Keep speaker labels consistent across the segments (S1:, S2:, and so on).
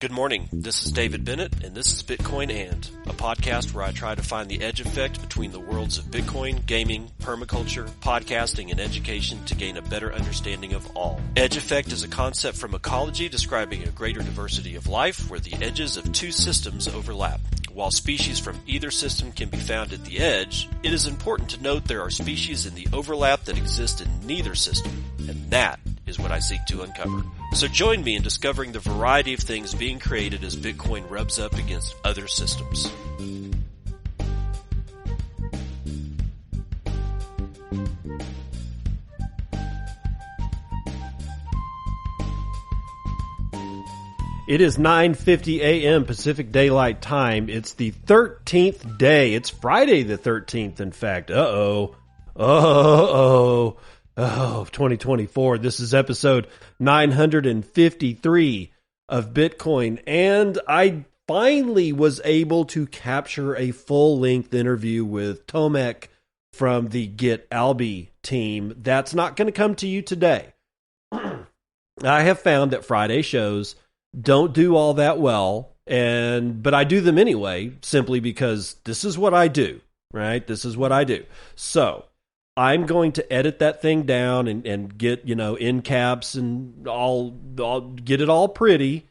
S1: Good morning. This is David Bennett, and this is Bitcoin And, a podcast where I try to find the edge effect between the worlds of Bitcoin, gaming, permaculture, podcasting, and education to gain a better understanding of all. Edge effect is a concept from ecology describing a greater diversity of life where the edges of two systems overlap. While species from either system can be found at the edge, it is important to note there are species in the overlap that exist in neither system, and that is what I seek to uncover. So join me in discovering the variety of things being created as Bitcoin rubs up against other systems.
S2: It is 9:50 a.m. Pacific Daylight Time. It's the 13th day. It's Friday the 13th, in fact. Oh, 2024. This is episode 953 of Bitcoin. And I finally was able to capture a full-length interview with Tomek from the Get Alby team. That's not going to come to you today. I have found that Friday shows don't do all that well, but I do them anyway, simply because this is what I do, right? This is what I do. So I'm going to edit that thing down and get, end caps and I'll get it all pretty,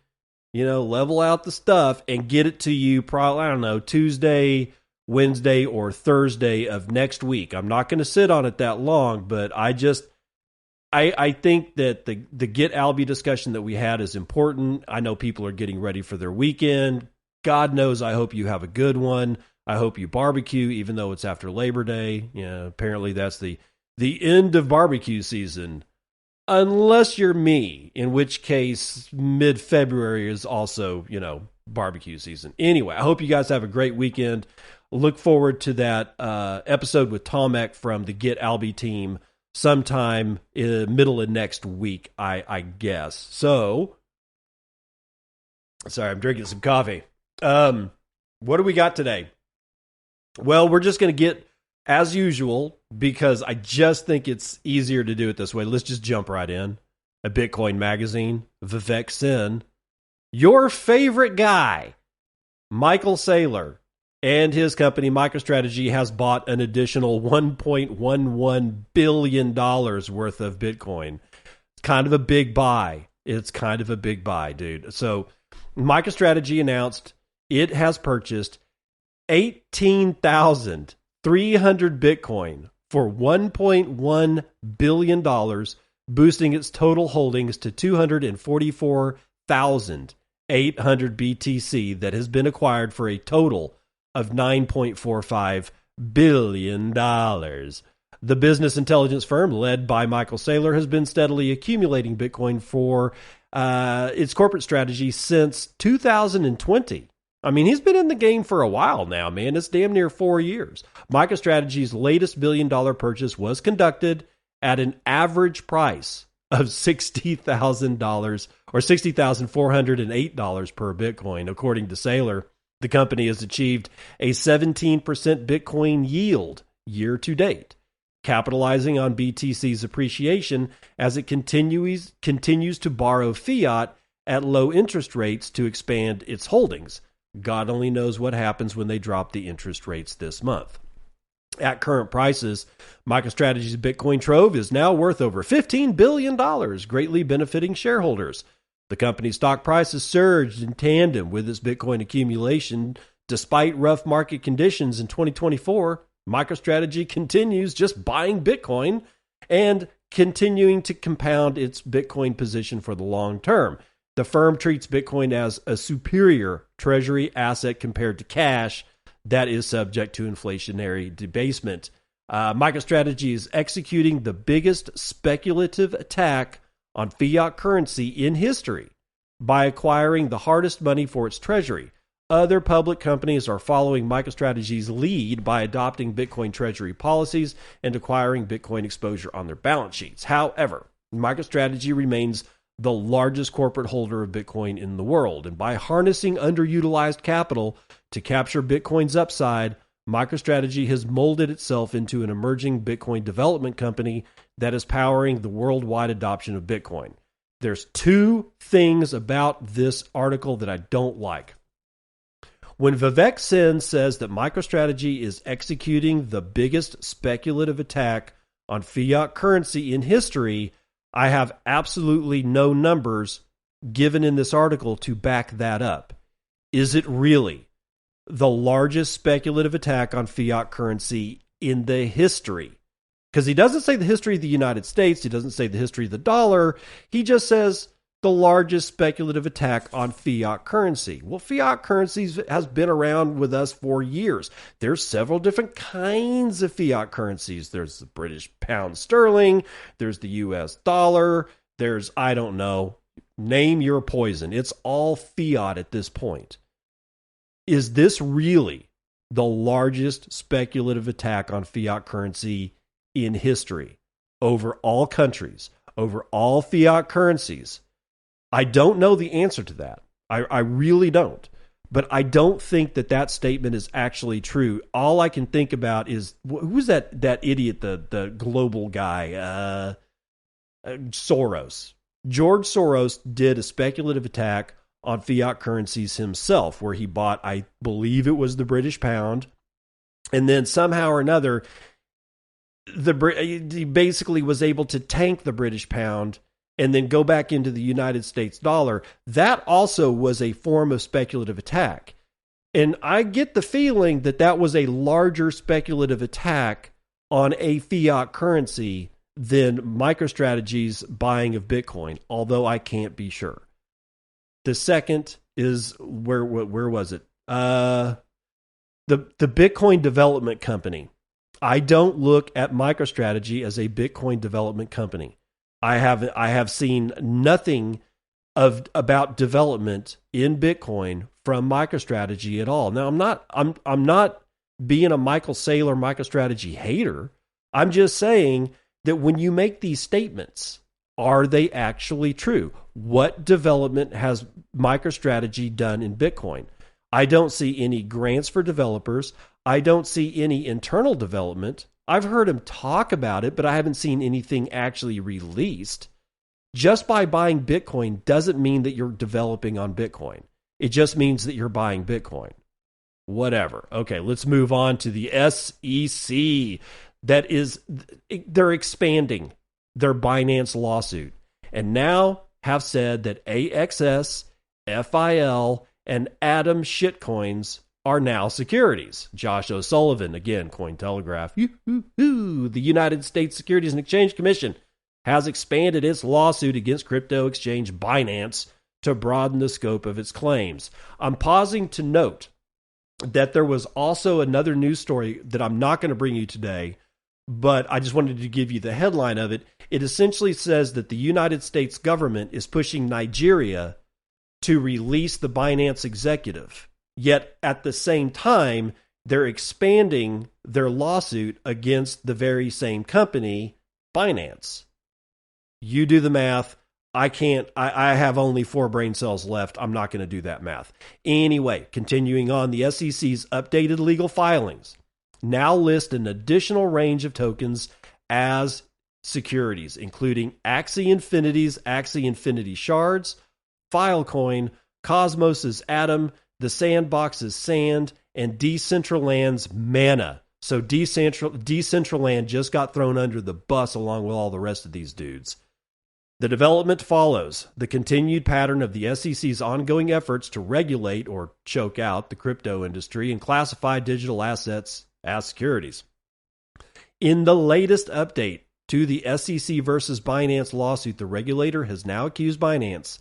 S2: level out the stuff and get it to you probably, Tuesday, Wednesday, or Thursday of next week. I'm not going to sit on it that long, but I think that the Get Alby discussion that we had is important. I know people are getting ready for their weekend. God knows I hope you have a good one. I hope you barbecue, even though it's after Labor Day. Apparently that's the end of barbecue season. Unless you're me, in which case mid-February is also, barbecue season. Anyway, I hope you guys have a great weekend. Look forward to that episode with Tomek from the Get Alby team sometime in the middle of next week, I guess. So, sorry, I'm drinking some coffee. What do we got today? Well, we're just going to get, as usual, because I just think it's easier to do it this way. Let's just jump right in. A Bitcoin magazine, Vivek Sen, your favorite guy, Michael Saylor, and his company, Microstrategy, has bought an additional $1.11 billion worth of Bitcoin. It's kind of a big buy. Dude. So Microstrategy announced it has purchased 18,300 Bitcoin for $1.1 billion, boosting its total holdings to 244,800 BTC that has been acquired for a total of $9.45 billion. The business intelligence firm, led by Michael Saylor, has been steadily accumulating Bitcoin for its corporate strategy since 2020. I mean, he's been in the game for a while now, man. It's damn near 4 years. MicroStrategy's latest billion-dollar purchase was conducted at an average price of $60,000 or $60,408 per Bitcoin, according to Saylor. The company has achieved a 17% Bitcoin yield year to date, capitalizing on BTC's appreciation as it continues to borrow fiat at low interest rates to expand its holdings. God only knows what happens when they drop the interest rates this month. At current prices, MicroStrategy's Bitcoin trove is now worth over $15 billion, greatly benefiting shareholders. The company's stock price has surged in tandem with its Bitcoin accumulation. Despite rough market conditions in 2024, MicroStrategy continues just buying Bitcoin and continuing to compound its Bitcoin position for the long term. The firm treats Bitcoin as a superior treasury asset compared to cash that is subject to inflationary debasement. MicroStrategy is executing the biggest speculative attack on fiat currency in history by acquiring the hardest money for its treasury. Other public companies are following MicroStrategy's lead by adopting Bitcoin treasury policies and acquiring Bitcoin exposure on their balance sheets. However, MicroStrategy remains the largest corporate holder of Bitcoin in the world, and by harnessing underutilized capital to capture Bitcoin's upside, MicroStrategy has molded itself into an emerging Bitcoin development company that is powering the worldwide adoption of Bitcoin. There's two things about this article that I don't like. When Vivek Sen says that MicroStrategy is executing the biggest speculative attack on fiat currency in history, I have absolutely no numbers given in this article to back that up. Is it really the largest speculative attack on fiat currency in the history? Because he doesn't say the history of the United States. He doesn't say the history of the dollar. He just says the largest speculative attack on fiat currency. Well, fiat currencies has been around with us for years. There's several different kinds of fiat currencies. There's the British pound sterling. There's the US dollar. There's, I don't know, name your poison. It's all fiat at this point. Is this really the largest speculative attack on fiat currency in history over all countries, over all fiat currencies? I don't know the answer to that. I really don't. But I don't think that that statement is actually true. All I can think about is, who's that idiot, the global guy, Soros. George Soros did a speculative attack on fiat currencies himself, where he bought, I believe it was the British pound, and then somehow or another, he basically was able to tank the British pound and then go back into the United States dollar. That also was a form of speculative attack. And I get the feeling that that was a larger speculative attack on a fiat currency than MicroStrategy's buying of Bitcoin, although I can't be sure. The second is, where was it? The Bitcoin Development Company. I don't look at MicroStrategy as a Bitcoin development company. I have seen nothing about development in Bitcoin from MicroStrategy at all. Now, I'm not being a Michael Saylor MicroStrategy hater. I'm just saying that when you make these statements, are they actually true? What development has MicroStrategy done in Bitcoin? I don't see any grants for developers. I don't see any internal development. I've heard him talk about it, but I haven't seen anything actually released. Just by buying Bitcoin doesn't mean that you're developing on Bitcoin. It just means that you're buying Bitcoin. Whatever. Okay, let's move on to the SEC. They're expanding their Binance lawsuit, and now have said that AXS, FIL, and Atom shitcoins are now securities. Josh O'Sullivan, again, Cointelegraph. The United States Securities and Exchange Commission has expanded its lawsuit against crypto exchange Binance to broaden the scope of its claims. I'm pausing to note that there was also another news story that I'm not going to bring you today, but I just wanted to give you the headline of it. It essentially says that the United States government is pushing Nigeria to release the Binance executive. Yet at the same time, they're expanding their lawsuit against the very same company, Binance. You do the math. I can't. I have only 4 brain cells left. I'm not going to do that math. Anyway, continuing on, the SEC's updated legal filings now list an additional range of tokens as securities, including Axie Infinity's Axie Infinity Shards, Filecoin, Cosmos's Atom, the Sandbox's Sand, and Decentraland's Mana. So Decentraland just got thrown under the bus along with all the rest of these dudes. The development follows the continued pattern of the SEC's ongoing efforts to regulate or choke out the crypto industry and classify digital assets as securities. In the latest update to the SEC versus Binance lawsuit, the regulator has now accused Binance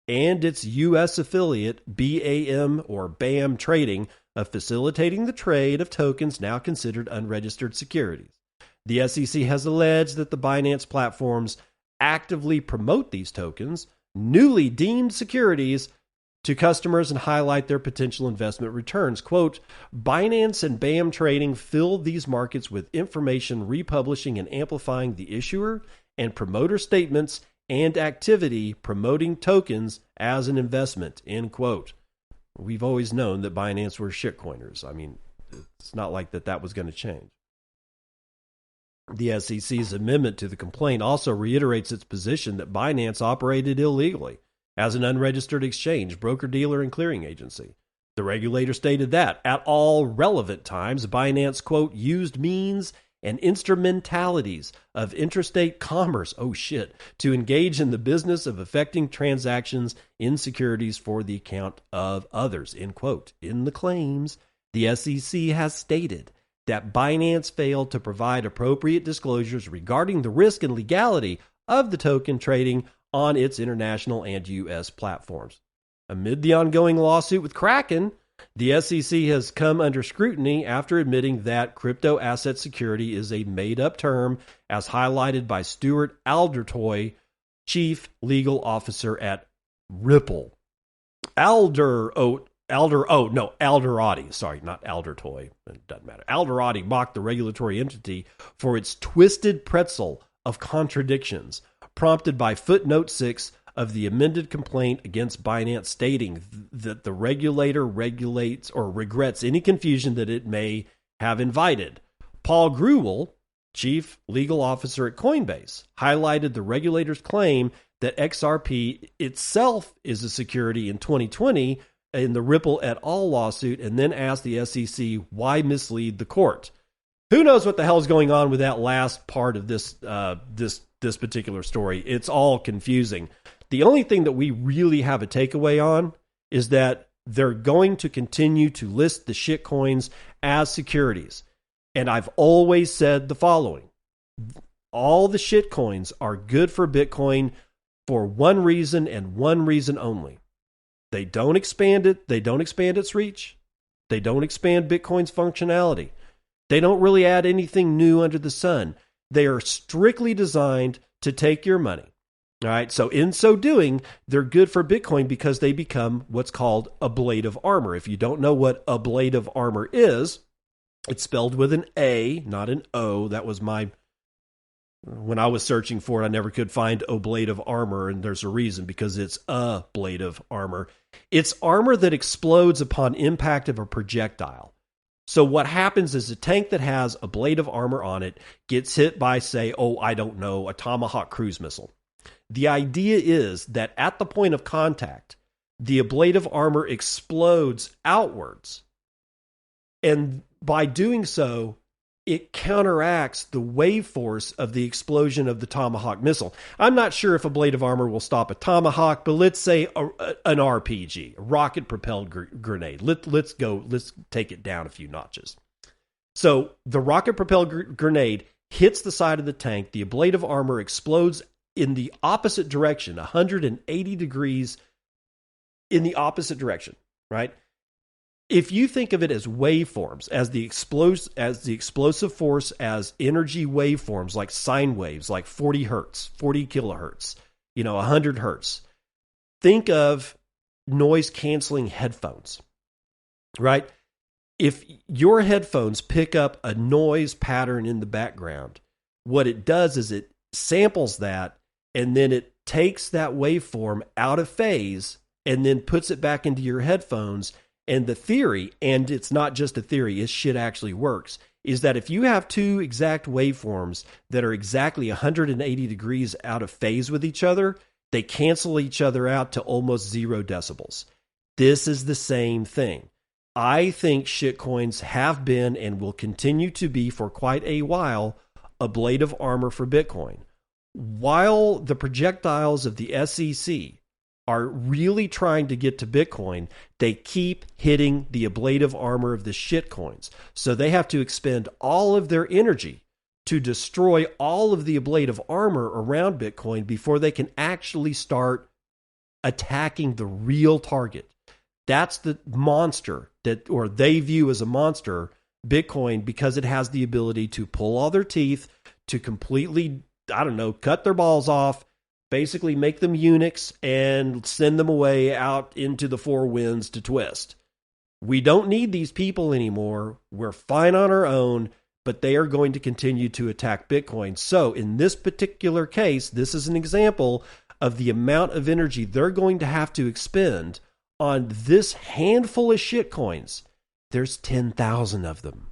S2: and its U.S. affiliate, BAM or BAM Trading, of facilitating the trade of tokens now considered unregistered securities. The SEC has alleged that the Binance platforms actively promote these tokens, newly deemed securities, to customers and highlight their potential investment returns. Quote, Binance and BAM Trading fill these markets with information, republishing and amplifying the issuer and promoter statements and activity promoting tokens as an investment, end quote. We've always known that Binance were shitcoiners. I mean, it's not like that was going to change. The SEC's amendment to the complaint also reiterates its position that Binance operated illegally as an unregistered exchange, broker-dealer, and clearing agency. The regulator stated that, at all relevant times, Binance, quote, used means and instrumentalities of interstate commerce, to engage in the business of effecting transactions in securities for the account of others, end quote. In the claims, the SEC has stated that Binance failed to provide appropriate disclosures regarding the risk and legality of the token trading on its international and U.S. platforms. Amid the ongoing lawsuit with Kraken, the SEC has come under scrutiny after admitting that crypto asset security is a made-up term, as highlighted by Stuart Aldertoy, Chief Legal Officer at Ripple. Alderati, sorry, not Aldertoy. It doesn't matter. Alderati mocked the regulatory entity for its twisted pretzel of contradictions, prompted by footnote 6 of the amended complaint against Binance, stating that the regulator regulates or regrets any confusion that it may have invited. Paul Grewal, Chief Legal Officer at Coinbase, highlighted the regulator's claim that XRP itself is a security in 2020 in the Ripple et al. Lawsuit, and then asked the SEC why mislead the court. Who knows what the hell is going on with that last part of this particular story? It's all confusing. The only thing that we really have a takeaway on is that they're going to continue to list the shitcoins as securities. And I've always said the following: all the shitcoins are good for Bitcoin for one reason and one reason only. They don't expand it. They don't expand its reach. They don't expand Bitcoin's functionality. They don't really add anything new under the sun. They are strictly designed to take your money. All right. So in so doing, they're good for Bitcoin because they become what's called a blade of armor. If you don't know what a blade of armor is, it's spelled with an A, not an O. That was when I was searching for it, I never could find a blade of armor, and there's a reason, because it's a blade of armor. It's armor that explodes upon impact of a projectile. So what happens is a tank that has a blade of armor on it gets hit by, say, a Tomahawk cruise missile. The idea is that at the point of contact, the blade of armor explodes outwards. And by doing so, it counteracts the wave force of the explosion of the Tomahawk missile. I'm not sure if a blade of armor will stop a Tomahawk, but let's say an RPG, a rocket-propelled grenade. Let's take it down a few notches. So the rocket-propelled grenade hits the side of the tank. The blade of armor explodes in the opposite direction, 180 degrees in the opposite direction, right? If you think of it as waveforms, as the explosive force, as energy waveforms, like sine waves, like 40 hertz, 40 kilohertz, 100 hertz, think of noise canceling headphones, right? If your headphones pick up a noise pattern in the background, what it does is it samples that, and then it takes that waveform out of phase and then puts it back into your headphones. And the theory, and it's not just a theory, this shit actually works, is that if you have two exact waveforms that are exactly 180 degrees out of phase with each other, they cancel each other out to almost 0 decibels. This is the same thing. I think shitcoins have been and will continue to be for quite a while a blade of armor for Bitcoin. While the projectiles of the SEC are really trying to get to Bitcoin, they keep hitting the ablative armor of the shitcoins. So they have to expend all of their energy to destroy all of the ablative armor around Bitcoin before they can actually start attacking the real target. That's the monster or they view as a monster, Bitcoin, because it has the ability to pull all their teeth, to completely, cut their balls off, basically make them eunuchs and send them away out into the four winds to twist. We don't need these people anymore. We're fine on our own, but they are going to continue to attack Bitcoin. So in this particular case, this is an example of the amount of energy they're going to have to expend on this handful of shitcoins. There's 10,000 of them.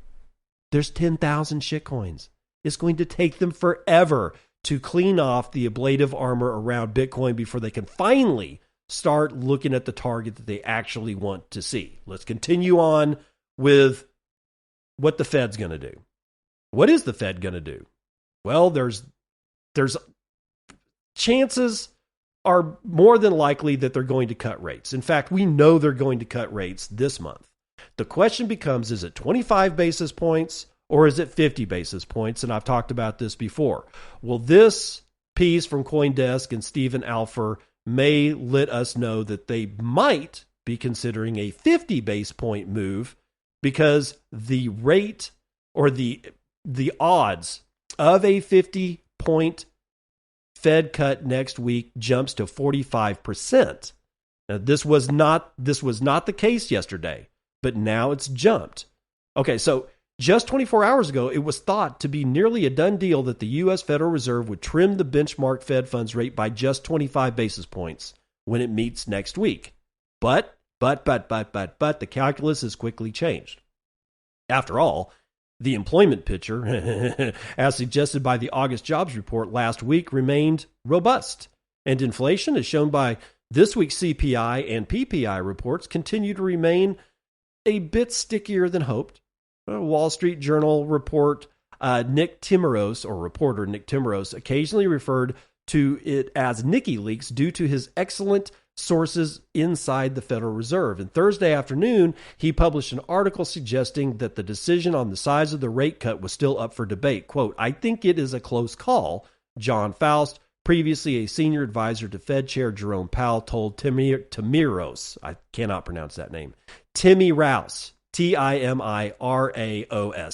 S2: There's 10,000 shitcoins. It's going to take them forever to clean off the ablative armor around Bitcoin before they can finally start looking at the target that they actually want to see. Let's continue on with what the Fed's going to do. What is the Fed going to do? Well, there's chances are more than likely that they're going to cut rates. In fact, we know they're going to cut rates this month. The question becomes, is it 25 basis points or is it 50 basis points? And I've talked about this before. Well, this piece from CoinDesk and Stephen Alfer may let us know that they might be considering a 50 base point move because the rate or the odds of a 50 point Fed cut next week jumps to 45%. Now, this was not the case yesterday, but now it's jumped. Okay, so just 24 hours ago, it was thought to be nearly a done deal that the U.S. Federal Reserve would trim the benchmark Fed funds rate by just 25 basis points when it meets next week. But the calculus has quickly changed. After all, the employment picture, as suggested by the August jobs report last week, remained robust. And inflation, as shown by this week's CPI and PPI reports, continue to remain a bit stickier than hoped. Wall Street Journal reporter Nick Timiraos occasionally referred to it as Nicky Leaks due to his excellent sources inside the Federal Reserve. And Thursday afternoon, he published an article suggesting that the decision on the size of the rate cut was still up for debate. Quote, "I think it is a close call," John Faust, previously a senior advisor to Fed Chair Jerome Powell, told Timiraos. I cannot pronounce that name. Timiraos. Timiraos.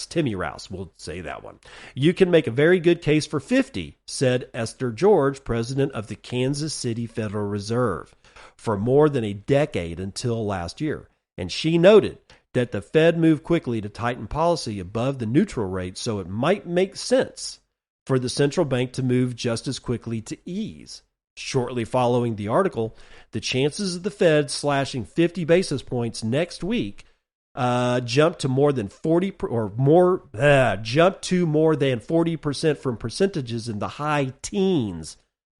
S2: Timiraos. We'll say that one. "You can make a very good case for 50, said Esther George, president of the Kansas City Federal Reserve, for more than a decade until last year. And she noted that the Fed moved quickly to tighten policy above the neutral rate, so it might make sense for the central bank to move just as quickly to ease. Shortly following the article, the chances of the Fed slashing 50 basis points next week jumped to more than 40% from percentages in the high teens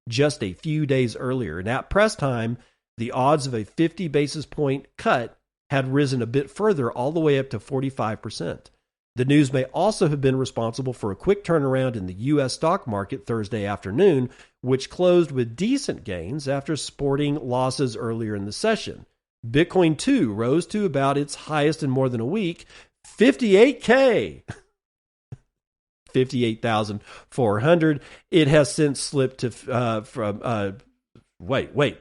S2: just a few days earlier. And at press time, the odds of a 50 basis point cut had risen a bit further, all the way up to 45%. The news may also have been responsible for a quick turnaround in the U.S. stock market Thursday afternoon, which closed with decent gains after sporting losses earlier in the session. Bitcoin, too, rose to about its highest in more than a week, 58K. 58,400. It has since slipped to wait.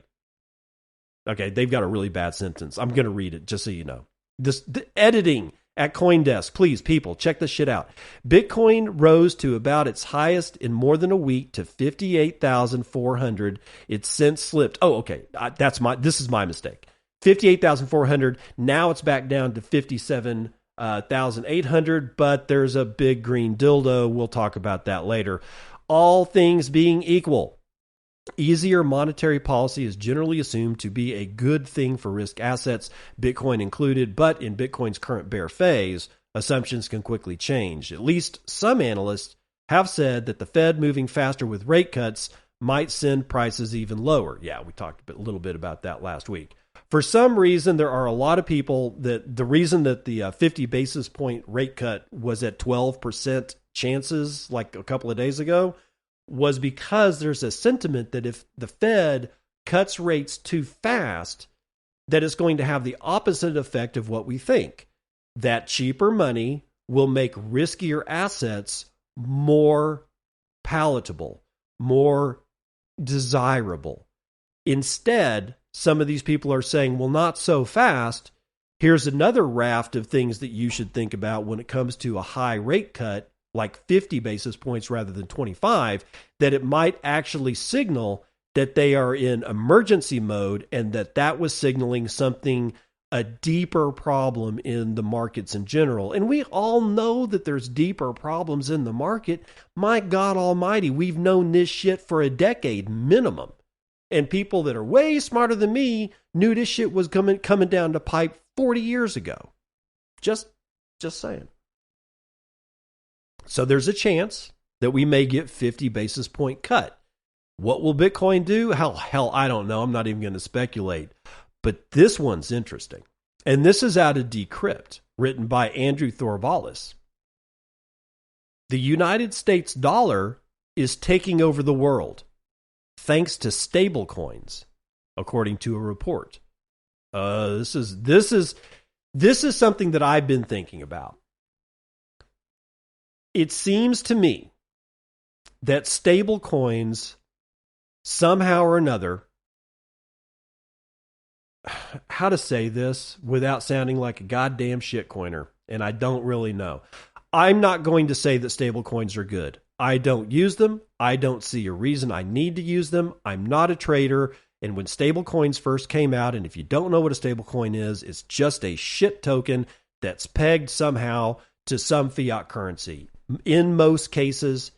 S2: Okay, they've got a really bad sentence. I'm going to read it just so you know. The editing at CoinDesk, please, people, check this shit out. Bitcoin rose to about its highest in more than a week to 58,400. It's since slipped. Oh, okay. This is my mistake. 58,400. Now it's back down to 57,800, but there's a big green dildo. We'll talk about that later. All things being equal, easier monetary policy is generally assumed to be a good thing for risk assets, Bitcoin included, but in Bitcoin's current bear phase, assumptions can quickly change. At least some analysts have said that the Fed moving faster with rate cuts might send prices even lower. Yeah, we talked a little bit about that last week. For some reason, there are a lot of people that the reason that the 50 basis point rate cut was at 12% chances like a couple of days ago was because there's a sentiment that if the Fed cuts rates too fast, that it's going to have the opposite effect of what we think. That cheaper money will make riskier assets more palatable, more desirable. Instead, some of these people are saying, well, not so fast. Here's another raft of things that you should think about when it comes to a high rate cut, like 50 basis points rather than 25, that it might actually signal that they are in emergency mode and that was signaling something, a deeper problem in the markets in general. And we all know that there's deeper problems in the market. My God almighty, we've known this shit for a decade minimum. And people that are way smarter than me knew this shit was coming down the pipe 40 years ago. Just saying. So there's a chance that we may get 50 basis point cut. What will Bitcoin do? Hell, I don't know. I'm not even going to speculate. But this one's interesting. And this is out of Decrypt, written by Andrew Thorvalis. The United States dollar is taking over the world thanks to stablecoins, according to a report. This is something that I've been thinking about. It seems to me that stablecoins somehow or another, how to say this without sounding like a goddamn shitcoiner, and I don't really know. I'm not going to say that stablecoins are good. I don't use them. I don't see a reason I need to use them. I'm not a trader. And when stablecoins first came out, and if you don't know what a stablecoin is, it's just a shit token that's pegged somehow to some fiat currency. In most cases,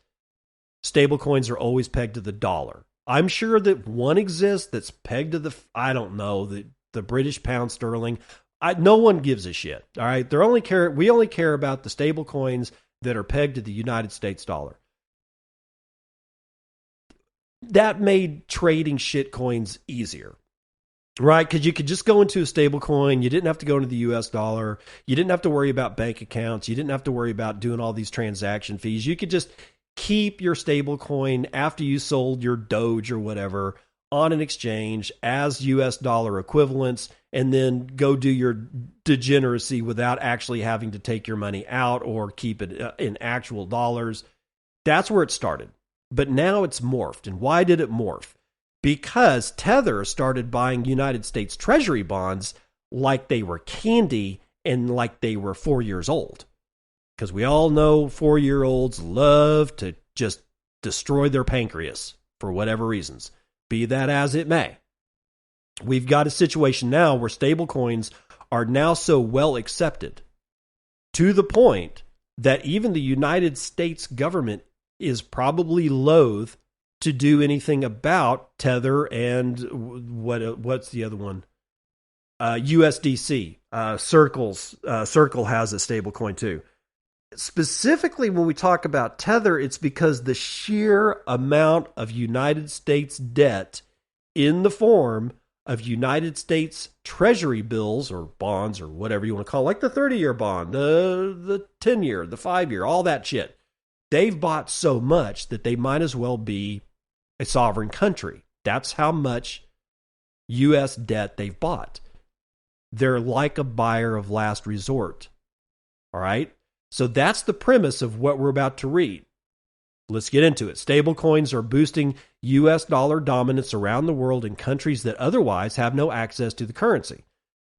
S2: stablecoins are always pegged to the dollar. I'm sure that one exists that's pegged to I don't know, the British pound sterling. No one gives a shit. All right. We only care about the stablecoins that are pegged to the United States dollar. That made trading shitcoins easier, right? Because you could just go into a stable coin. You didn't have to go into the US dollar. You didn't have to worry about bank accounts. You didn't have to worry about doing all these transaction fees. You could just keep your stable coin after you sold your Doge or whatever on an exchange as US dollar equivalents, and then go do your degeneracy without actually having to take your money out or keep it in actual dollars. That's where it started. But now it's morphed. And why did it morph? Because Tether started buying United States Treasury bonds like they were candy and like they were 4 years old. Because we all know 4-year-olds love to just destroy their pancreas for whatever reasons. Be that as it may. We've got a situation now where stablecoins are now so well accepted to the point that even the United States government is probably loath to do anything about Tether and what's the other one? USDC. Circle has a stablecoin too. Specifically, when we talk about Tether, it's because the sheer amount of United States debt in the form of United States Treasury bills or bonds or whatever you want to call it, like the 30-year bond, the 10-year, the 5-year, all that shit. They've bought so much that they might as well be a sovereign country. That's how much U.S. debt they've bought. They're like a buyer of last resort. All right? So that's the premise of what we're about to read. Let's get into it. Stablecoins are boosting U.S. dollar dominance around the world in countries that otherwise have no access to the currency.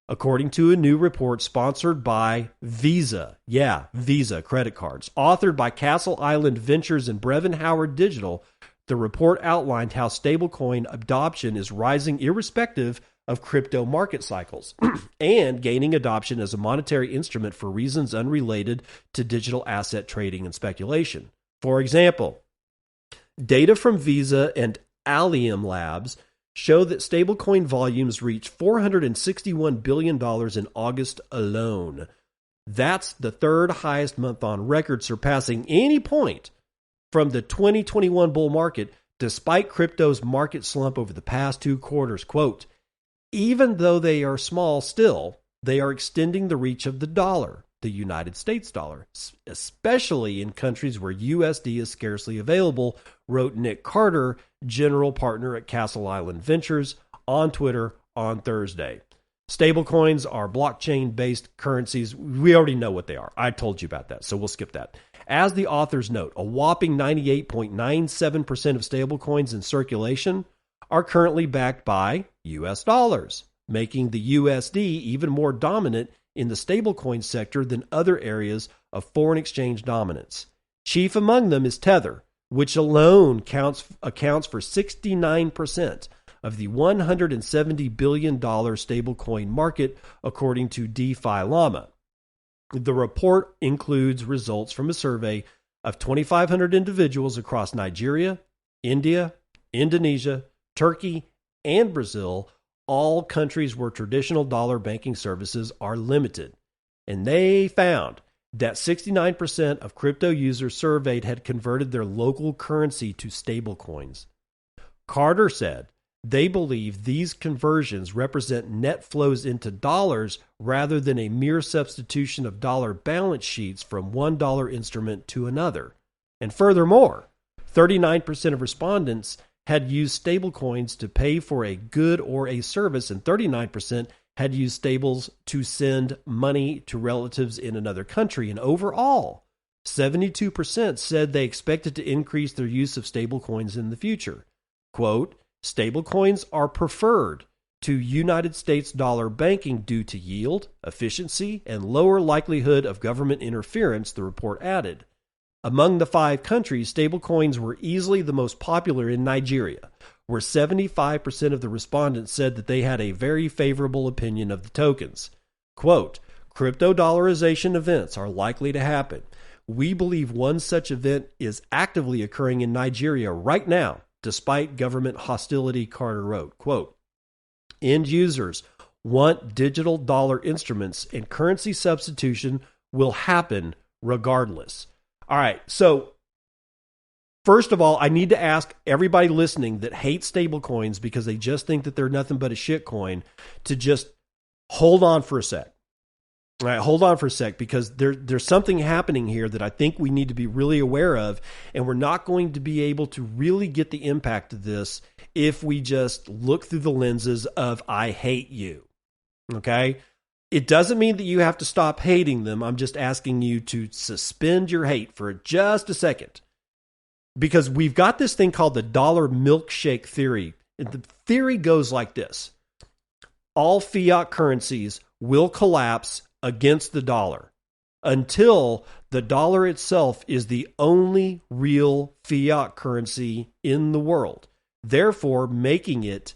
S2: According to a new report sponsored by Visa. Yeah, Visa credit cards. Authored by Castle Island Ventures and Brevin Howard Digital, the report outlined how stablecoin adoption is rising irrespective of crypto market cycles and gaining adoption as a monetary instrument for reasons unrelated to digital asset trading and speculation. For example, data from Visa and Allium Labs show that stablecoin volumes reached $461 billion in August alone. That's the third highest month on record, surpassing any point from the 2021 bull market, despite crypto's market slump over the past 2 quarters. Quote, even though they are small still, they are extending the reach of the dollar, the United States dollar, especially in countries where USD is scarcely available, wrote Nick Carter, general partner at Castle Island Ventures, on Twitter on Thursday. Stablecoins are blockchain-based currencies. We already know what they are. I told you about that, so we'll skip that. As the authors note, a whopping 98.97% of stablecoins in circulation are currently backed by U.S. dollars, making the USD even more dominant in the stablecoin sector than other areas of foreign exchange dominance. Chief among them is Tether, which alone accounts for 69% of the $170 billion stablecoin market, according to DeFi Llama. The report includes results from a survey of 2,500 individuals across Nigeria, India, Indonesia, Turkey, and Brazil, all countries where traditional dollar banking services are limited. And they found that 69% of crypto users surveyed had converted their local currency to stablecoins. Carter said they believe these conversions represent net flows into dollars rather than a mere substitution of dollar balance sheets from one dollar instrument to another. And furthermore, 39% of respondents had used stablecoins to pay for a good or a service, and 39% had used stables to send money to relatives in another country. And overall, 72% said they expected to increase their use of stablecoins in the future. Quote, stablecoins are preferred to United States dollar banking due to yield, efficiency, and lower likelihood of government interference, the report added. Among the 5 countries, stablecoins were easily the most popular in Nigeria, where 75% of the respondents said that they had a very favorable opinion of the tokens. Quote, crypto dollarization events are likely to happen. We believe one such event is actively occurring in Nigeria right now, despite government hostility, Carter wrote. Quote, end users want digital dollar instruments and currency substitution will happen regardless. All right, so first of all, I need to ask everybody listening that hates stablecoins because they just think that they're nothing but a shitcoin to just hold on for a sec. All right, hold on for a sec because there's something happening here that I think we need to be really aware of, and we're not going to be able to really get the impact of this if we just look through the lenses of I hate you. Okay? It doesn't mean that you have to stop hating them. I'm just asking you to suspend your hate for just a second. Because we've got this thing called the dollar milkshake theory. And the theory goes like this. All fiat currencies will collapse against the dollar until the dollar itself is the only real fiat currency in the world, therefore making it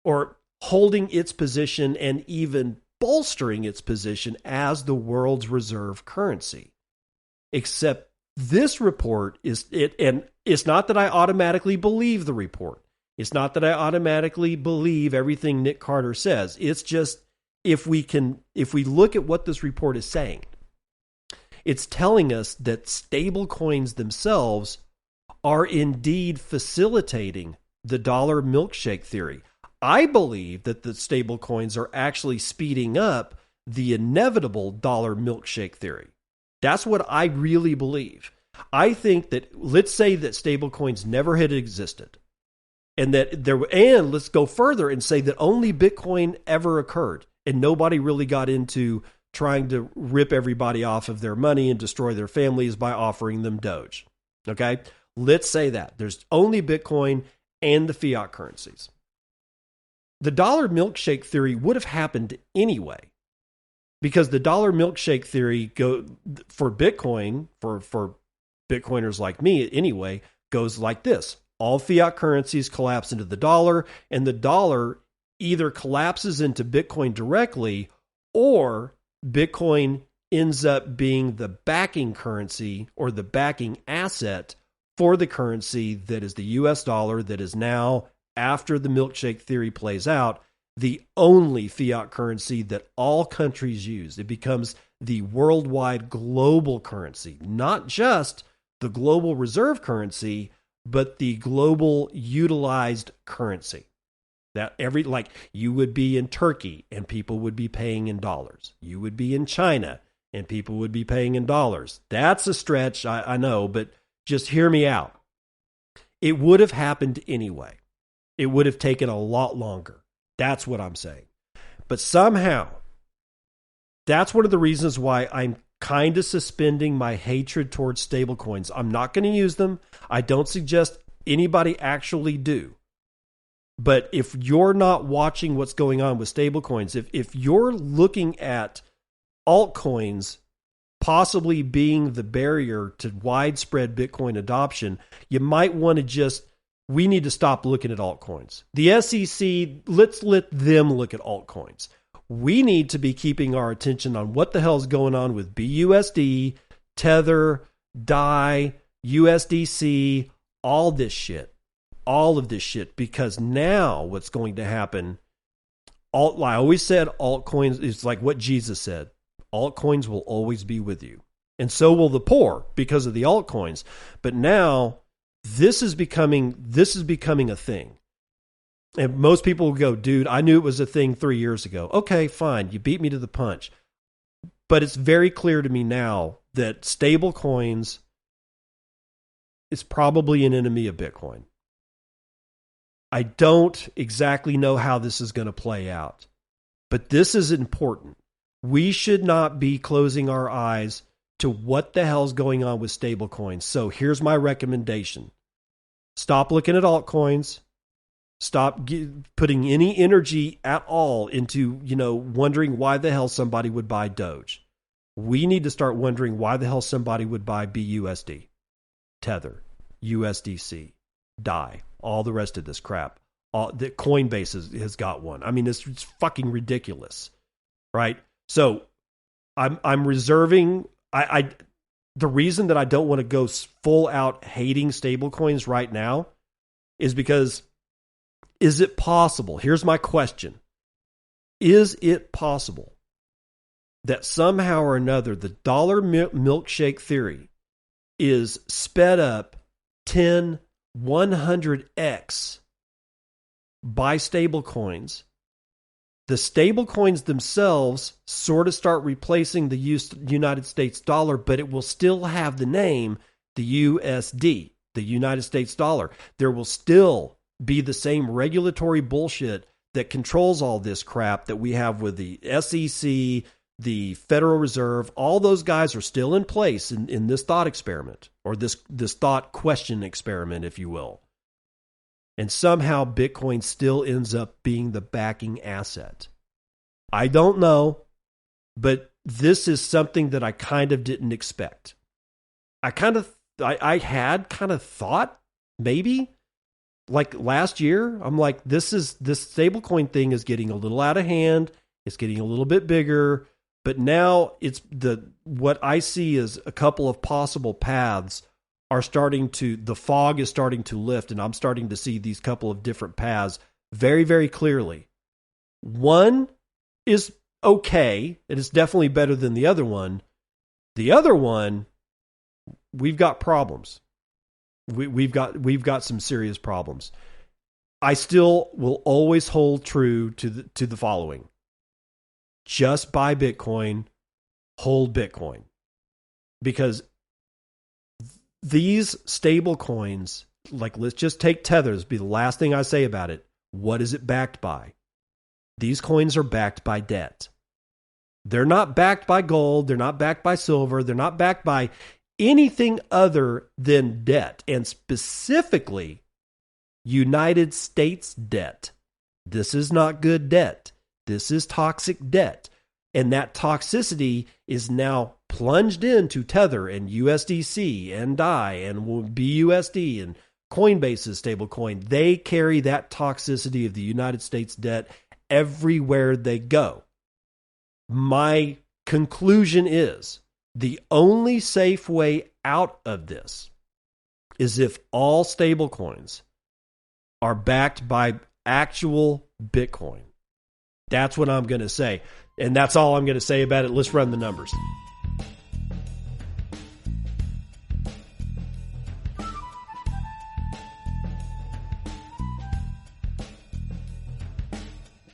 S2: or holding its position and even bolstering its position as the world's reserve currency. Except this report and it's not that I automatically believe the report. It's not that I automatically believe everything Nick Carter says. It's just if we look at what this report is saying, it's telling us that stable coins themselves are indeed facilitating the dollar milkshake theory. I believe that the stable coins are actually speeding up the inevitable dollar milkshake theory. That's what I really believe. I think that, let's say that stable coins never had existed. And let's go further and say that only Bitcoin ever occurred and nobody really got into trying to rip everybody off of their money and destroy their families by offering them Doge. Okay? Let's say that. There's only Bitcoin and the fiat currencies. The dollar milkshake theory would have happened anyway, because the dollar milkshake theory for Bitcoin, for Bitcoiners like me anyway, goes like this. All fiat currencies collapse into the dollar, and the dollar either collapses into Bitcoin directly, or Bitcoin ends up being the backing currency or the backing asset for the currency that is the US dollar that is now, after the milkshake theory plays out, the only fiat currency that all countries use. It becomes the worldwide global currency, not just the global reserve currency, but the global utilized currency. That you would be in Turkey and people would be paying in dollars. You would be in China and people would be paying in dollars. That's a stretch, I know, but just hear me out. It would have happened anyway. It would have taken a lot longer. That's what I'm saying. But somehow, that's one of the reasons why I'm kind of suspending my hatred towards stablecoins. I'm not going to use them. I don't suggest anybody actually do. But if you're not watching what's going on with stablecoins, if you're looking at altcoins possibly being the barrier to widespread Bitcoin adoption, you might want to we need to stop looking at altcoins. The SEC, let's let them look at altcoins. We need to be keeping our attention on what the hell's going on with BUSD, Tether, DAI, USDC, all of this shit, because now what's going to happen, I always said altcoins is like what Jesus said. Altcoins will always be with you. And so will the poor because of the altcoins. But now this is becoming a thing. And most people will go, dude, I knew it was a thing 3 years ago. Okay, fine. You beat me to the punch. But it's very clear to me now that stable coins is probably an enemy of Bitcoin. I don't exactly know how this is going to play out, but this is important. We should not be closing our eyes to what the hell's going on with stable coins. So here's my recommendation. Stop looking at altcoins. Stop putting any energy at all into, wondering why the hell somebody would buy Doge. We need to start wondering why the hell somebody would buy BUSD, Tether, USDC, DAI, all the rest of this crap. The Coinbase has got one. I mean, it's fucking ridiculous, right? So I'm reserving. The reason that I don't want to go full out hating stablecoins right now is because, is it possible? Here's my question. Is it possible that somehow or another the dollar milkshake theory is sped up 10, 100x by stablecoins? The stablecoins themselves sort of start replacing the United States dollar, but it will still have the name, the USD, the United States dollar. There will still be the same regulatory bullshit that controls all this crap that we have with the SEC, the Federal Reserve. All those guys are still in place in this thought experiment, or this thought question experiment, if you will. And somehow Bitcoin still ends up being the backing asset. I don't know, but this is something that I kind of didn't expect. I had kind of thought maybe like last year, I'm like, this stablecoin thing is getting a little out of hand. It's getting a little bit bigger, but now what I see is a couple of possible paths the fog is starting to lift, and I'm starting to see these couple of different paths very, very clearly. One is okay. It is definitely better than the other one. The other one, we've got problems. We've got some serious problems. I still will always hold true to the following. Just buy Bitcoin, hold Bitcoin. Because these stable coins, like let's just take Tethers, be the last thing I say about it. What is it backed by? These coins are backed by debt. They're not backed by gold. They're not backed by silver. They're not backed by anything other than debt, and specifically United States debt. This is not good debt. This is toxic debt. And that toxicity is now plunged into Tether and USDC and DAI and BUSD and Coinbase's stablecoin. They carry that toxicity of the United States debt everywhere they go. My conclusion is the only safe way out of this is if all stablecoins are backed by actual Bitcoin. That's what I'm going to say. And that's all I'm going to say about it. Let's run the numbers.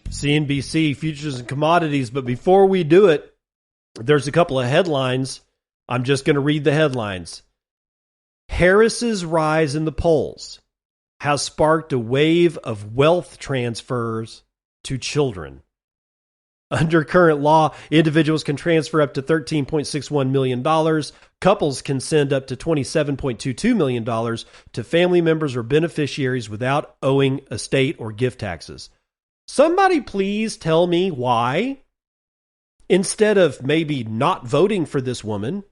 S2: CNBC, futures and commodities. But before we do it, there's a couple of headlines. I'm just going to read the headlines. Harris's rise in the polls has sparked a wave of wealth transfers to children. Under current law, individuals can transfer up to $13.61 million. Couples can send up to $27.22 million to family members or beneficiaries without owing estate or gift taxes. Somebody please tell me why, instead of maybe not voting for this woman,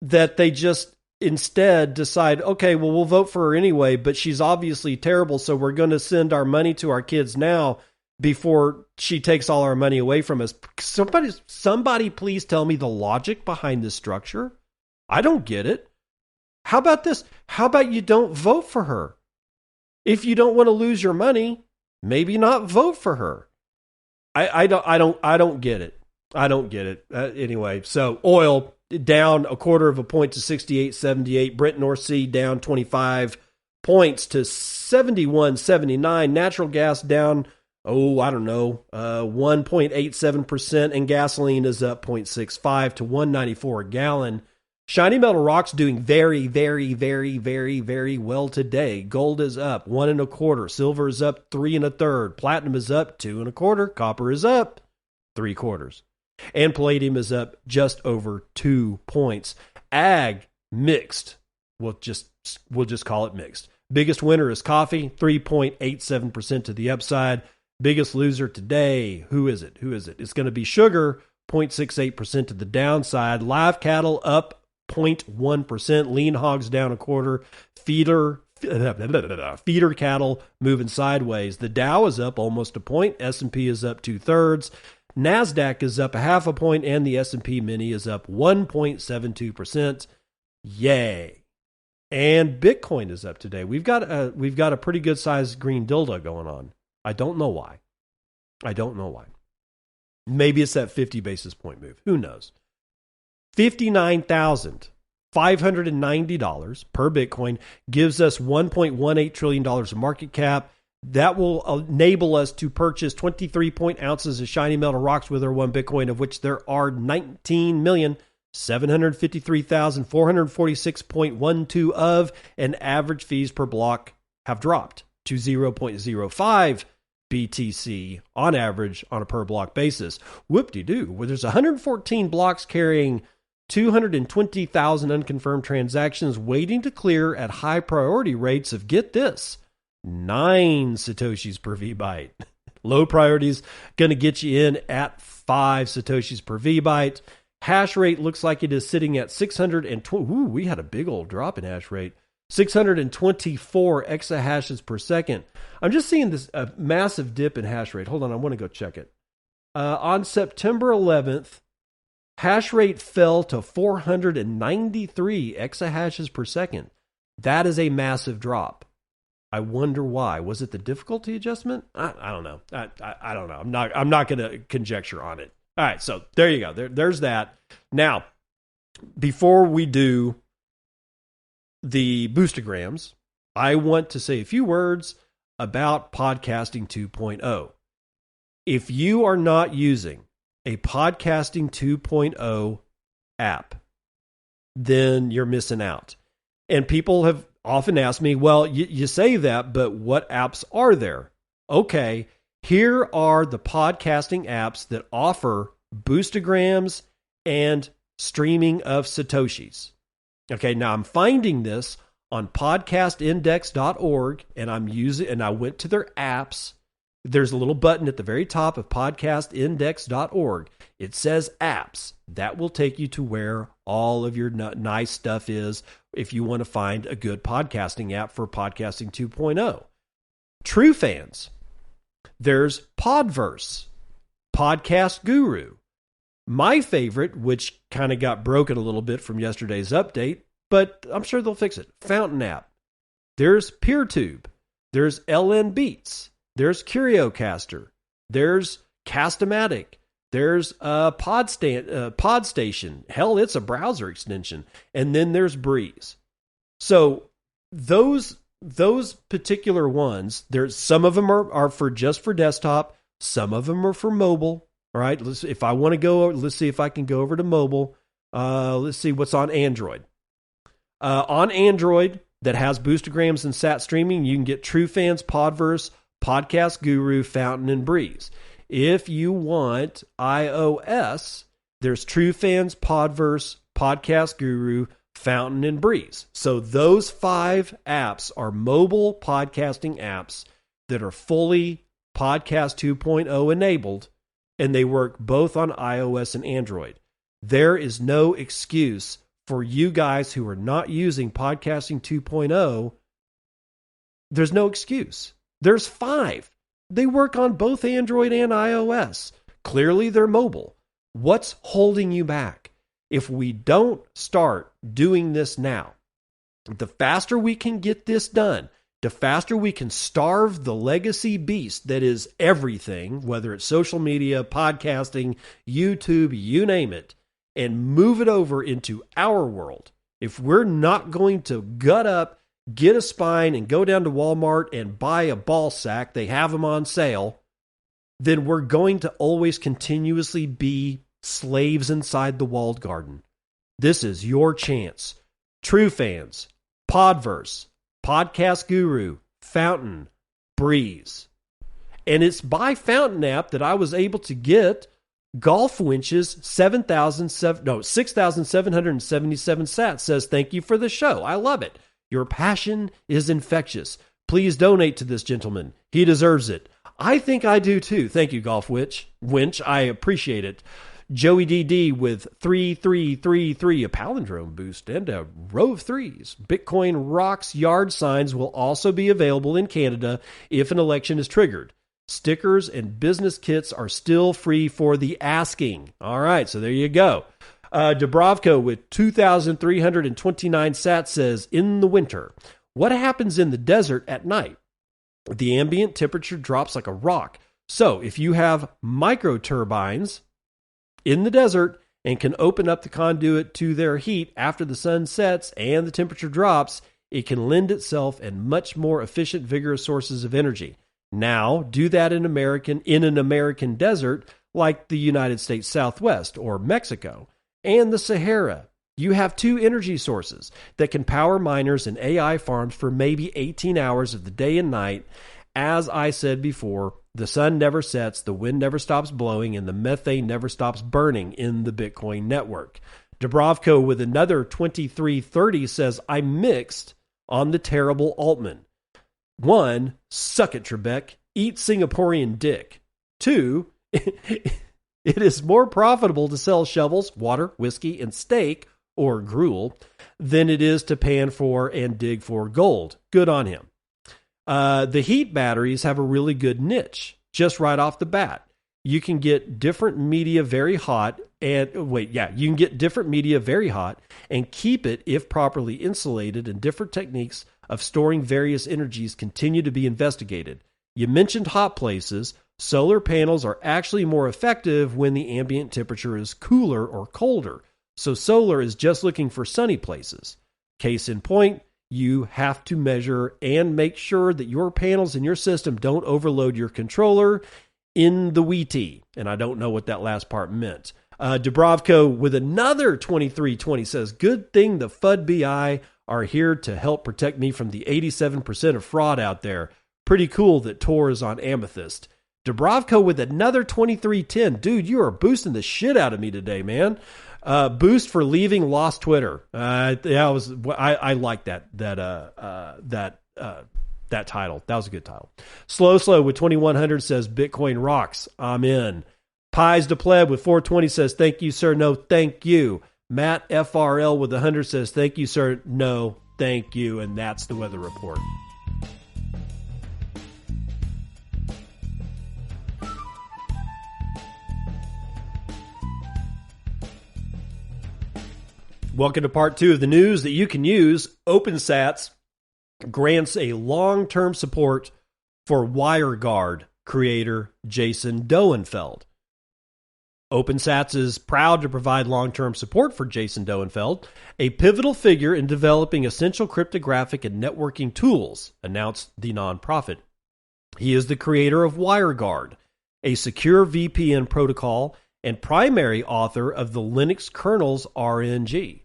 S2: that they just instead decide, okay, well, we'll vote for her anyway, but she's obviously terrible, so we're going to send our money to our kids now before she takes all our money away from us. Somebody please tell me the logic behind this structure. I don't get it. How about this? How about you don't vote for her? If you don't want to lose your money, maybe not vote for her. I don't get it. I don't get it. Anyway, so oil down a quarter of a point to 68.78. Brent North Sea down 25 points to 71.79. Natural gas down, 1.87%. And gasoline is up 0.65 to 194 a gallon. Shiny Metal Rock's doing very, very, very, very, very well today. Gold is up 1 1/4. Silver is up 3 1/3. Platinum is up 2 1/4. Copper is up 3/4. And palladium is up just over 2 points. Ag mixed. We'll just call it mixed. Biggest winner is coffee, 3.87% to the upside. Biggest loser today, who is it? It's going to be sugar, 0.68% to the downside. Live cattle up 0.1%. Lean hogs down a quarter. Feeder cattle moving sideways. The Dow is up almost a point. S&P is up 2/3. NASDAQ is up 0.5 point, and the S&P Mini is up 1.72%. Yay. And Bitcoin is up today. We've got a pretty good sized green dildo going on. I don't know why. Maybe it's that 50 basis point move. Who knows? $59,590 per Bitcoin gives us $1.18 trillion of market cap. That will enable us to purchase 23 ounces of shiny metal rocks with our 1 Bitcoin, of which there are 19,753,446.12 of, and average fees per block have dropped to 0.05 BTC on average on a per block basis. Whoop-de-doo. Well, there's 114 blocks carrying 220,000 unconfirmed transactions waiting to clear at high priority rates of, get this, 9 Satoshis per VByte. Low priorities going to get you in at 5 Satoshis per VByte. Hash rate looks like it is sitting at 620. Ooh, we had a big old drop in hash rate. 624 exahashes per second. I'm just seeing this massive dip in hash rate. Hold on, I want to go check it. On September 11th, hash rate fell to 493 exahashes per second. That is a massive drop. I wonder why. Was it the difficulty adjustment? I don't know. I don't know. I'm not going to conjecture on it. All right, so there you go. There's that. Now, before we do the boostograms, I want to say a few words about Podcasting 2.0. If you are not using a Podcasting 2.0 app, then you're missing out. And people have often asked me, well, you say that, but what apps are there? Okay, here are the podcasting apps that offer boostograms and streaming of Satoshis. Okay, now I'm finding this on podcastindex.org, and I went to their apps. There's a little button at the very top of podcastindex.org. It says apps. That will take you to where all of your nice stuff is if you want to find a good podcasting app for Podcasting 2.0. True fans, there's Podverse, Podcast Guru. My favorite, which kind of got broken a little bit from yesterday's update, but I'm sure they'll fix it, Fountain App. There's PeerTube. There's LN Beats. There's CurioCaster. There's Cast-O-Matic. There's Podstation. Hell, it's a browser extension. And then there's Breeze. So those particular ones, there's some of them are for just for desktop. Some of them are for mobile. All right. If I want to go, let's see if I can go over to mobile. Let's see what's on Android. On Android that has boostograms and sat streaming, you can get TrueFans, Podverse, Podcast Guru, Fountain, and Breeze. If you want iOS, there's TrueFans, Podverse, Podcast Guru, Fountain, and Breeze. So those 5 apps are mobile podcasting apps that are fully Podcast 2.0 enabled, and they work both on iOS and Android. There is no excuse for you guys who are not using Podcasting 2.0. There's no excuse. There's 5. They work on both Android and iOS. Clearly, they're mobile. What's holding you back? If we don't start doing this now, the faster we can get this done, the faster we can starve the legacy beast that is everything, whether it's social media, podcasting, YouTube, you name it, and move it over into our world. If we're not going to gut up, get a spine, and go down to Walmart and buy a ball sack, they have them on sale, then we're going to always continuously be slaves inside the walled garden. This is your chance. True fans, Podverse, Podcast Guru, Fountain, Breeze. And it's by Fountain app that I was able to get Golf Winch's 6,777 sats. Says, thank you for the show. I love it. Your passion is infectious. Please donate to this gentleman. He deserves it. I think I do too. Thank you, Golf Winch. I appreciate it. Joey DD with 3333, a palindrome boost and a row of threes. Bitcoin Rocks yard signs will also be available in Canada if an election is triggered. Stickers and business kits are still free for the asking. All right, so there you go. Dubrovko with 2,329 sats says, in the winter, what happens in the desert at night? The ambient temperature drops like a rock. So if you have micro turbines in the desert and can open up the conduit to their heat after the sun sets and the temperature drops, it can lend itself and much more efficient, vigorous sources of energy. Now, do that in an American desert like the United States Southwest or Mexico and the Sahara. You have two energy sources that can power miners and AI farms for maybe 18 hours of the day and night. As I said before, the sun never sets, the wind never stops blowing, and the methane never stops burning in the Bitcoin network. Dubrovko with another 2330 says, I'm mixed on the terrible Altman. 1, suck it, Trebek. Eat Singaporean dick. 2, it is more profitable to sell shovels, water, whiskey, and steak, or gruel, than it is to pan for and dig for gold. Good on him. The heat batteries have a really good niche, just right off the bat. You can get different media very hot and keep it if properly insulated, and different techniques of storing various energies continue to be investigated. You mentioned hot places. Solar panels are actually more effective when the ambient temperature is cooler or colder. So solar is just looking for sunny places. Case in point, you have to measure and make sure that your panels in your system don't overload your controller in the WT. And I don't know what that last part meant. Dubrovko with another 2320 says, good thing the FUD-BI are here to help protect me from the 87% of fraud out there. Pretty cool that Tor is on Amethyst. Dubrovko with another 2310. Dude, you are boosting the shit out of me today, man. Boost for leaving Lost Twitter. I like that title. That was a good title. Slow with 2100 says Bitcoin rocks. I'm in. Pies to Pleb with 420 says thank you, sir. No, thank you. Matt FRL with 100 says thank you, sir. No, thank you. And that's the weather report. Welcome to part 2 of the news that you can use. OpenSats grants a long-term support for WireGuard creator Jason Doenfeld. OpenSats is proud to provide long-term support for Jason Doenfeld, a pivotal figure in developing essential cryptographic and networking tools, announced the nonprofit. He is the creator of WireGuard, a secure VPN protocol and primary author of the Linux kernel's RNG.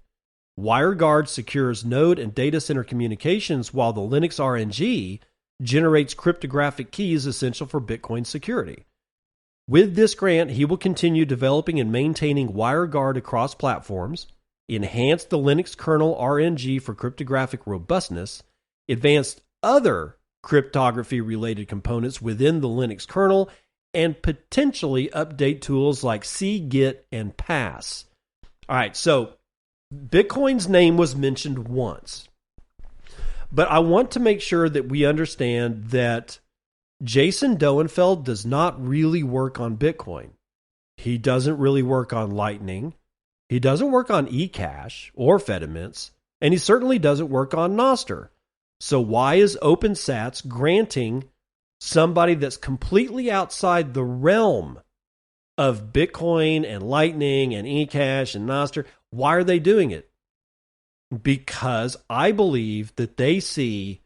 S2: WireGuard secures node and data center communications, while the Linux RNG generates cryptographic keys essential for Bitcoin security. With this grant, he will continue developing and maintaining WireGuard across platforms, enhance the Linux kernel RNG for cryptographic robustness, advance other cryptography-related components within the Linux kernel, and potentially update tools like cgit and pass. All right, so Bitcoin's name was mentioned once, but I want to make sure that we understand that Jason Doenfeld does not really work on Bitcoin. He doesn't really work on Lightning. He doesn't work on eCash or Fedimints, and he certainly doesn't work on Nostr. So why is OpenSats granting somebody that's completely outside the realm of Bitcoin and Lightning and eCash and nostr, why are they doing it? Because I believe that they see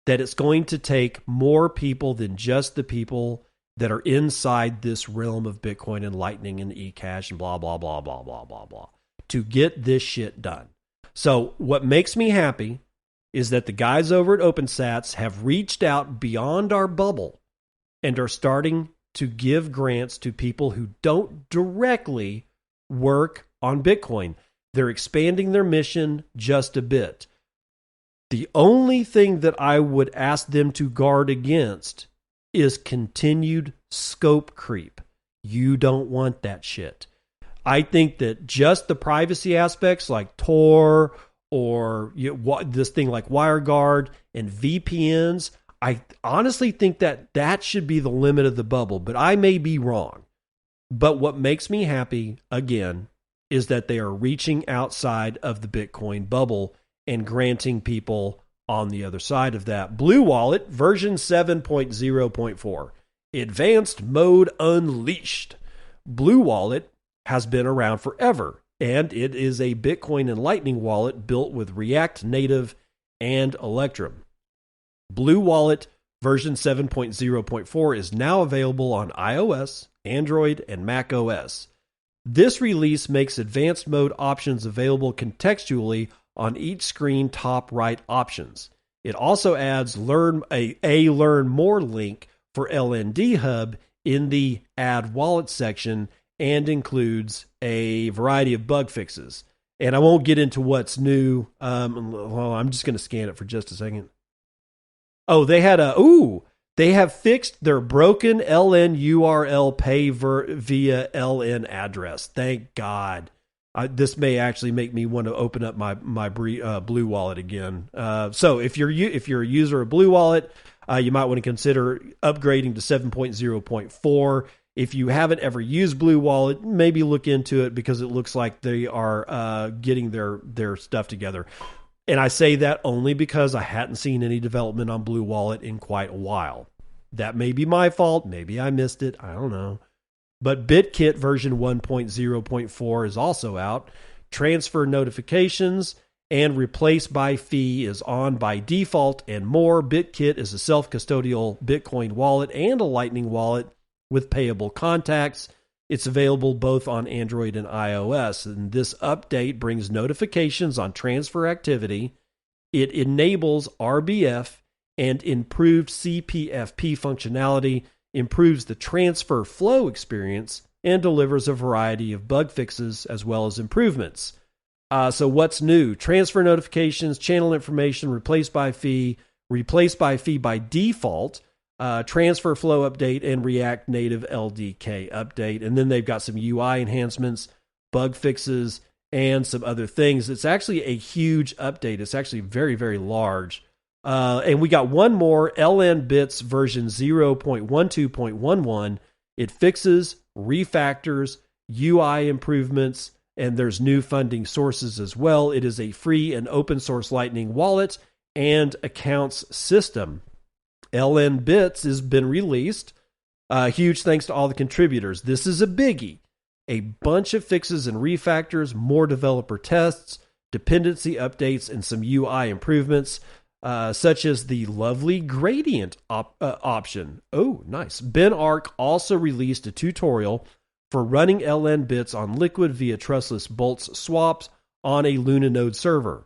S2: that it's going to take more people than just the people that are inside this realm of Bitcoin and Lightning and eCash and blah, blah, blah, blah, blah, blah, blah, to get this shit done. So what makes me happy is that the guys over at OpenSats have reached out beyond our bubble and are starting to give grants to people who don't directly work on Bitcoin. They're expanding their mission just a bit. The only thing that I would ask them to guard against is continued scope creep. You don't want that shit. I think that just the privacy aspects like Tor or this thing like WireGuard and VPNs, I honestly think that that should be the limit of the bubble, but I may be wrong. But what makes me happy, again, is that they are reaching outside of the Bitcoin bubble and granting people on the other side of that. Blue Wallet version 7.0.4, advanced mode unleashed. Blue Wallet has been around forever, and it is a Bitcoin and Lightning wallet built with React Native and Electrum. Blue Wallet version 7.0.4 is now available on iOS, Android, and Mac OS. This release makes advanced mode options available contextually on each screen top right options. It also adds learn more link for LND Hub in the Add Wallet section and includes a variety of bug fixes. And I won't get into what's new. I'm just going to scan it for just a second. Oh, they have fixed their broken LN URL pay via LN address. Thank God. This may actually make me want to open up my Blue Wallet again. So if you're a user of Blue Wallet, you might want to consider upgrading to 7.0.4. If you haven't ever used Blue Wallet, maybe look into it because it looks like they are getting their stuff together. And I say that only because I hadn't seen any development on Blue Wallet in quite a while. That may be my fault. Maybe I missed it. I don't know. But BitKit version 1.0.4 is also out. Transfer notifications and replace by fee is on by default and more. BitKit is a self-custodial Bitcoin wallet and a Lightning wallet with payable contacts. It's available both on Android and iOS, and this update brings notifications on transfer activity. It enables RBF and improved CPFP functionality, improves the transfer flow experience, and delivers a variety of bug fixes as well as improvements. So what's new? Transfer notifications, channel information, replaced by fee by default, transfer flow update, and React Native LDK update. And then they've got some UI enhancements, bug fixes, and some other things. It's actually a huge update. It's actually very, very large. And we got one more, LN Bits version 0.12.11. It fixes, refactors, UI improvements, and there's new funding sources as well. It is a free and open source Lightning wallet and accounts system. LN Bits has been released. Huge thanks to all the contributors. This is a biggie. A bunch of fixes and refactors, more developer tests, dependency updates, and some UI improvements, such as the lovely gradient option. Oh, nice. Ben Ark also released a tutorial for running LN Bits on Liquid via trustless bolts swaps on a Luna node server.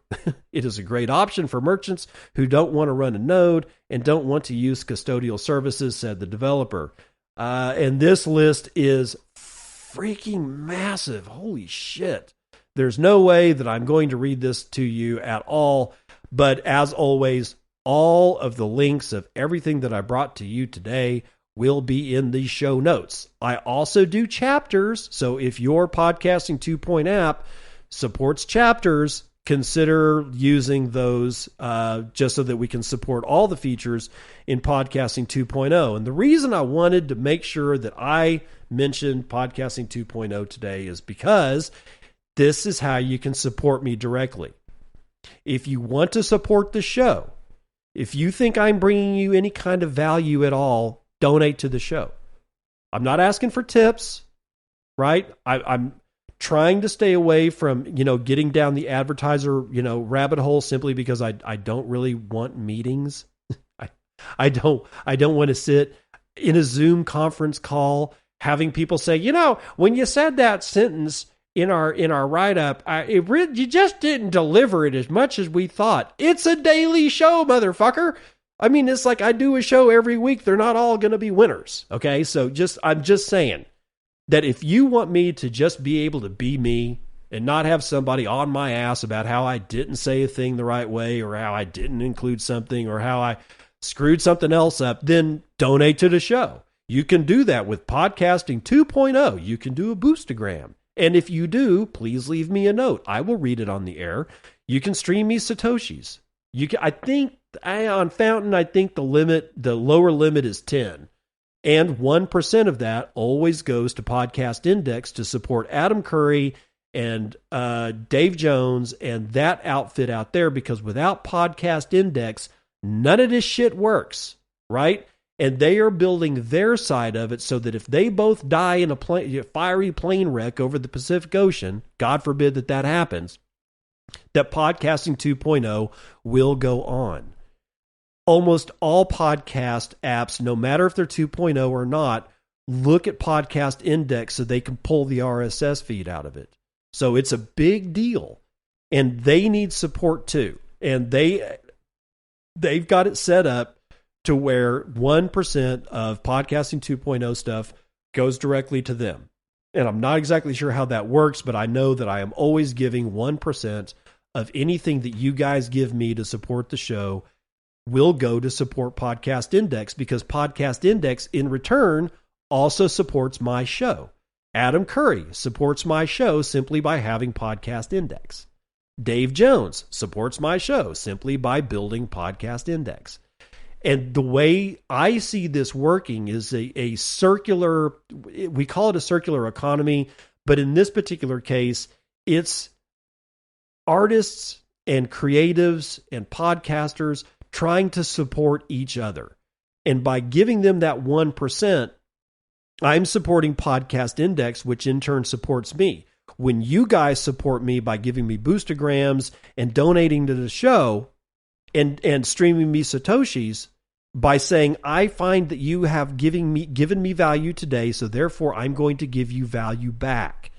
S2: It is a great option for merchants who don't want to run a node and don't want to use custodial services, said the developer. And this list is freaking massive. Holy shit. There's no way that I'm going to read this to you at all. But as always, all of the links of everything that I brought to you today will be in the show notes. I also do chapters. So if your Podcasting 2.0 app supports chapters, consider using those just so that we can support all the features in Podcasting 2.0. And the reason I wanted to make sure that I mentioned Podcasting 2.0 today is because this is how you can support me directly. If you want to support the show, If you think I'm bringing you any kind of value at all, donate to the show. I'm not asking for tips, right? I'm trying to stay away from, getting down the advertiser, rabbit hole simply because I don't really want meetings. I don't want to sit in a Zoom conference call having people say, when you said that sentence in our write-up, you just didn't deliver it as much as we thought. It's a daily show, motherfucker. I mean, it's like I do a show every week. They're not all going to be winners. Okay. So I'm just saying that if you want me to just be able to be me and not have somebody on my ass about how I didn't say a thing the right way or how I didn't include something or how I screwed something else up, then donate to the show. You can do that with Podcasting 2.0. You can do a boostagram. And if you do, please leave me a note. I will read it on the air. You can stream me Satoshis. On Fountain, I think the lower limit is 10. And 1% of that always goes to Podcast Index to support Adam Curry and Dave Jones and that outfit out there, because without Podcast Index, none of this shit works, right? And they are building their side of it so that if they both die in a fiery plane wreck over the Pacific Ocean, God forbid that happens, that Podcasting 2.0 will go on. Almost all podcast apps, no matter if they're 2.0 or not, look at Podcast Index so they can pull the RSS feed out of it. So it's a big deal. And they need support too. And they've got it set up to where 1% of Podcasting 2.0 stuff goes directly to them. And I'm not exactly sure how that works, but I know that I am always giving 1% of anything that you guys give me to support the show will go to support Podcast Index, because Podcast Index in return also supports my show. Adam Curry supports my show simply by having Podcast Index. Dave Jones supports my show simply by building Podcast Index. And the way I see this working is a circular, we call it a circular economy, but in this particular case, it's artists and creatives and podcasters trying to support each other. And by giving them that 1%, I'm supporting Podcast Index, which in turn supports me. When you guys support me by giving me boostergrams and donating to the show and streaming me Satoshis, by saying, I find that you have given me value today, so therefore I'm going to give you value back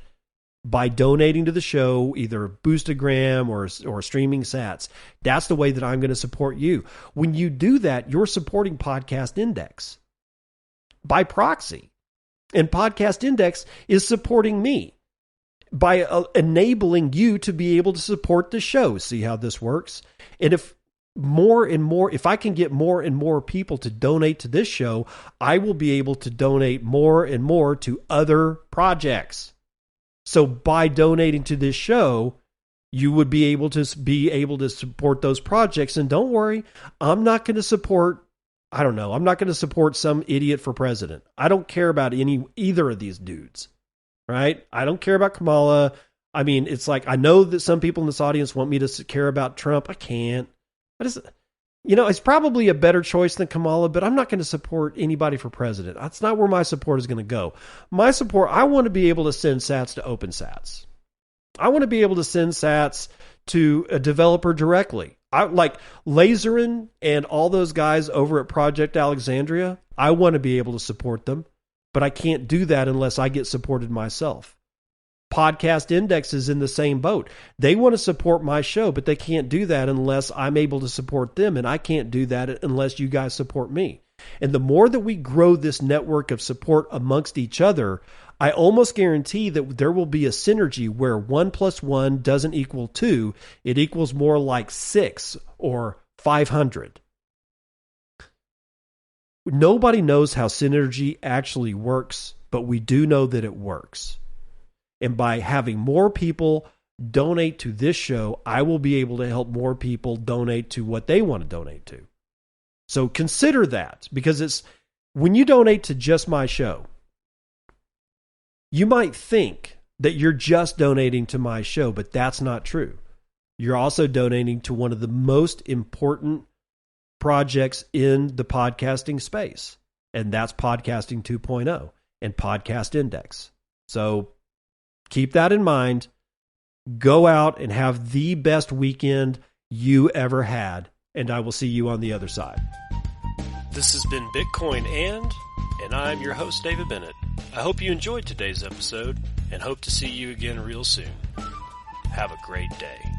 S2: by donating to the show, either boostagram or streaming sats. That's the way that I'm going to support you. When you do that, you're supporting Podcast Index by proxy. And Podcast Index is supporting me by enabling you to be able to support the show. See how this works? And if I can get more and more people to donate to this show, I will be able to donate more and more to other projects. So by donating to this show, you would be able to support those projects. And don't worry, I'm not going to support some idiot for president. I don't care about either of these dudes, right? I don't care about Kamala. I mean, it's like, I know that some people in this audience want me to care about Trump. I can't. It's probably a better choice than Kamala, but I'm not going to support anybody for president. That's not where my support is going to go. My support, I want to be able to send sats to OpenSats. I want to be able to send sats to a developer directly. I like Laserin and all those guys over at Project Alexandria. I want to be able to support them, but I can't do that unless I get supported myself. Podcast Index is in the same boat. They want to support my show, but they can't do that unless I'm able to support them, and I can't do that unless you guys support me. And the more that we grow this network of support amongst each other, I almost guarantee that there will be a synergy where 1 + 1 doesn't equal 2. It equals more like 6 or 500. Nobody knows how synergy actually works, but we do know that it works. And by having more people donate to this show, I will be able to help more people donate to what they want to donate to. So consider that, because when you donate to just my show, you might think that you're just donating to my show, but that's not true. You're also donating to one of the most important projects in the podcasting space, and that's Podcasting 2.0 and Podcast Index. So keep that in mind. Go out and have the best weekend you ever had, and I will see you on the other side.
S1: This has been Bitcoin and I'm your host, David Bennett. I hope you enjoyed today's episode and hope to see you again real soon. Have a great day.